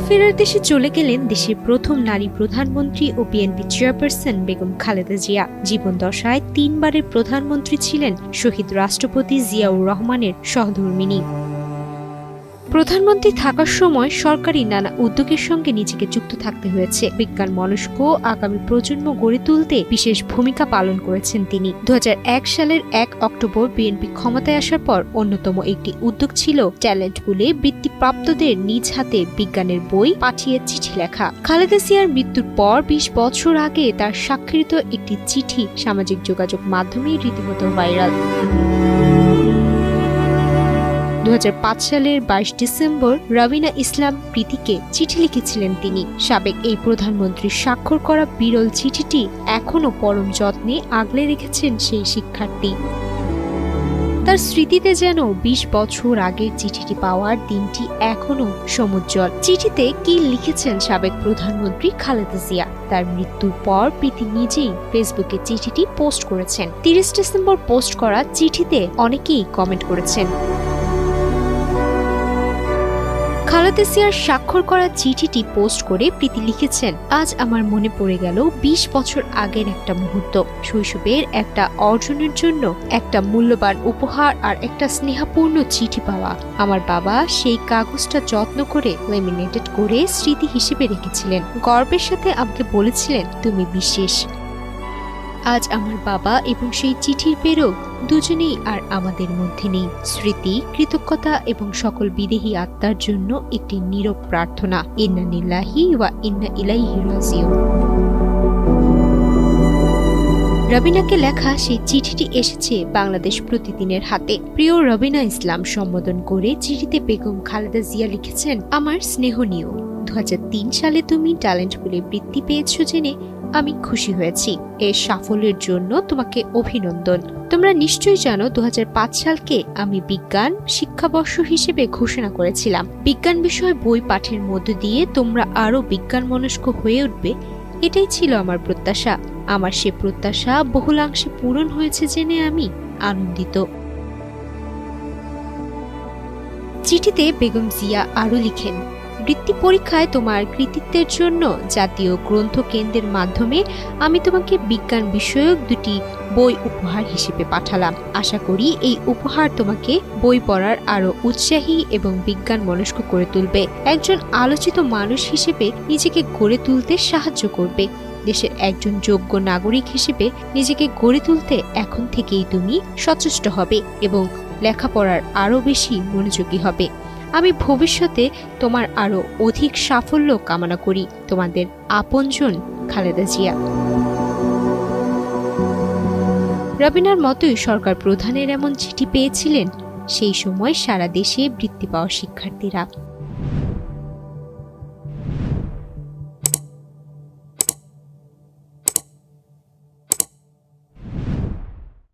ফেরার দেশে চলে গেলেন দেশের প্রথম নারী প্রধানমন্ত্রী ও বিএনপি চেয়ারপারসন বেগম খালেদা জিয়া। জীবনদশায় 3 বারের প্রধানমন্ত্রী ছিলেন শহীদ রাষ্ট্রপতি জিয়াউর রহমানের সহধর্মিণী। প্রধানমন্ত্রী থাকার সময় সরকারি নানা উদ্যোগের সঙ্গে নিজেকে যুক্ত থাকতে হয়েছে। বিজ্ঞান মনস্ক আগামী প্রজন্ম গড়ে তুলতে বিশেষ ভূমিকা পালন করেছেন তিনি। 2001 সালের 1 অক্টোবর বিএনপি ক্ষমতায় আসার পর অন্যতম একটি উদ্যোগ ছিল ট্যালেন্ট পুলে বৃত্তিপ্রাপ্তদের নিজ হাতে বিজ্ঞানের বই পাঠিয়ে চিঠি লেখা। খালেদা জিয়ার মৃত্যুর পর 20 বছর আগে তার স্বাক্ষরিত একটি চিঠি সামাজিক যোগাযোগ মাধ্যমে রীতিমতো ভাইরাল। 2005 সালের 22 ডিসেম্বর রবিনা ইসলাম প্রীতিকে চিঠি লিখেছিলেন তিনি। সাবেক এই প্রধানমন্ত্রীর স্বাক্ষর করা বিরল চিঠিটি এখনো পরম যত্নে আগলে রেখেছেন সেই শিক্ষার্থী। তার স্মৃতিতে যেন 20 বছর আগের চিঠিটি পাওয়ার দিনটি এখনো সমুজ্জ্বল। চিঠিতে কি লিখেছেন সাবেক প্রধানমন্ত্রী খালেদা জিয়া? তার মৃত্যুর পর প্রীতি নিজেই ফেসবুকে চিঠিটি পোস্ট করেছেন। 30 ডিসেম্বর পোস্ট করা চিঠিতে অনেকেই কমেন্ট করেছেন। খালেদা জিয়ার স্বাক্ষর করা চিঠিটি পোস্ট করে প্রীতি লিখেছেন, আজ আমার মনে পড়ে গেল 20 বছর আগের একটা মুহূর্ত। শৈশবের একটা অর্জনের জন্য একটা মূল্যবান উপহার আর একটা স্নেহপূর্ণ চিঠি পাওয়া। আমার বাবা সেই কাগজটা যত্ন করে লেমিনেটেড করে স্মৃতি হিসেবে রেখেছিলেন। গর্বের সাথে আমাকে বলেছিলেন, তুমি বিশেষ। আজ আমার বাবা এবং সেই চিঠির প্রেরক দুজনেই আর আমাদের মধ্যে নেই। স্মৃতি, কৃতজ্ঞতা এবং সকল বিদেহী আত্মার জন্য একটি নীরব প্রার্থনা। ইন্না লিল্লাহি ওয়া ইন্না ইলাইহি রাজিউন। রবিনাকে লেখা সেই চিঠিটি এসেছে বাংলাদেশ প্রতিদিনের হাতে। প্রিয় রবিনা ইসলাম সম্বোধন করে চিঠিতে বেগম খালেদা জিয়া লিখেছেন, আমার স্নেহনীয়, 2003 সালে তুমি ট্যালেন্ট পুলে বৃত্তি পেয়েছো জেনে আমি খুশি হয়েছি। এর সাফল্যের জন্য তোমাকে অভিনন্দন। তোমরা নিশ্চয়ই জানো 2005 সালকে আমি বিজ্ঞান শিক্ষাবর্ষ হিসেবে ঘোষণা করেছিলাম। বিজ্ঞান বিষয় বই পাঠের মধ্য দিয়ে তোমরা আরো বিজ্ঞান মনস্ক হয়ে উঠবে, এটাই ছিল আমার প্রত্যাশা। আমার সে প্রত্যাশা বহুলাংশে পূরণ হয়েছে জেনে আমি আনন্দিত। চিঠিতে বেগম জিয়া আরো লিখেন, বৃত্তি পরীক্ষায় তোমার কৃতিত্বের জন্য জাতীয় গ্রন্থ কেন্দ্রের মাধ্যমে আমি তোমাকে বিজ্ঞান বিষয়ক 2টি বই উপহার হিসেবে পাঠালাম। আশা করি এই উপহার তোমাকে বই পড়ার আরো উৎসাহী এবং বিজ্ঞান মনস্ক করে তুলবে। একজন আলোচিত মানুষ হিসেবে নিজেকে গড়ে তুলতে সাহায্য করবে। দেশের একজন যোগ্য নাগরিক হিসেবে নিজেকে গড়ে তুলতে এখন থেকেই তুমি সচেষ্ট হবে এবং লেখাপড়ার আরো বেশি মনোযোগী হবে। আমি ভবিষ্যতে তোমার আরো অধিক সাফল্য কামনা করি। তোমাদের আপনজন খালেদা জিয়া। রবিনার মতোই সরকার প্রধানের এমন চিঠি পেয়েছিলেন সেই সময় সারা দেশে বৃত্তি পাওয়া শিক্ষার্থীরা।